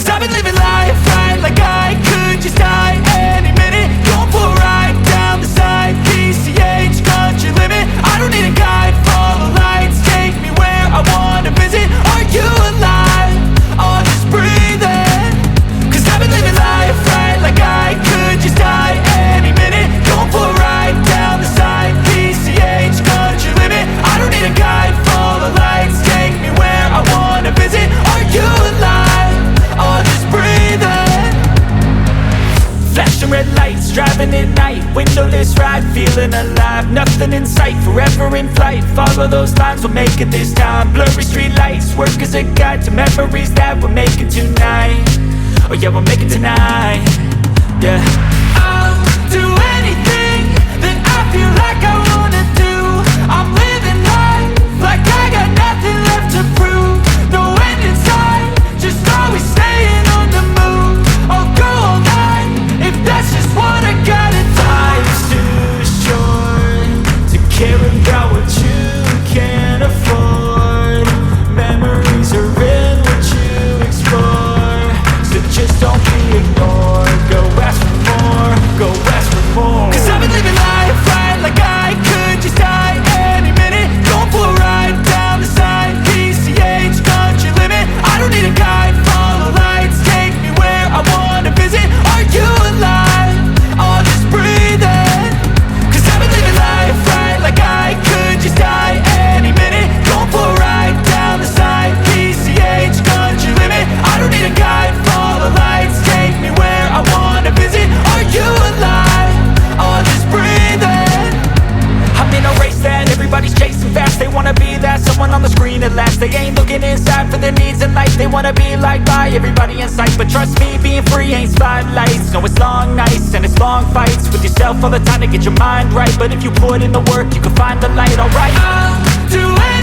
I've been living life right like I could just die any minute. Going for a ride down the side, PCH, country limit. I don't need a guide, follow lights, take me where I wanna visit. Are you alive? Or just breathing? Cause I've been living life right like I could just die any minute. Going for a ride down the side, PCH, country limit. I don't need a guide, follow lights, take me where I wanna visit. Are you alive? Or just breathing? Flashing red lights, driving at night, windowless ride, feeling alive. Nothing in sight, forever in flight. Follow those lines, we'll make it this time. Blurry street lights, work as a guide to memories that we're making tonight. Oh yeah, we'll make it tonight. Yeah. I'll do anything that I feel like I wanna do. I'm living life like I got nothing left to prove. No end in sight, just always staying on the move. I'll go all night if that's just what I gotta do. Life's too short to care about what you can't afford. Memories are in what you explore, so just don't be ignored. Go ask for more, go ask for more. Cause I've been living life right like I could just die any minute. Going for a ride down the side, PCH, country limit. I don't need a guide, follow lights, take me where I wanna visit. Are you alive? Or just breathing? Cause I've been living life right like I could just die any minute. Going for a ride down the side, PCH, country limit. I don't need a guide, follow lights, take me where I wanna visit. Are you alive? Or just breathing? I'm in a race that everybody's chasing fast. They wanna be that someone on the screen at last. They ain't looking inside for their needs in life. They wanna be liked by everybody in sight. But trust me, being free ain't spotlights. No, it's long nights and it's long fights with yourself all the time to get your mind right. But if you put in the work, you can find the light, alright? I'll do it.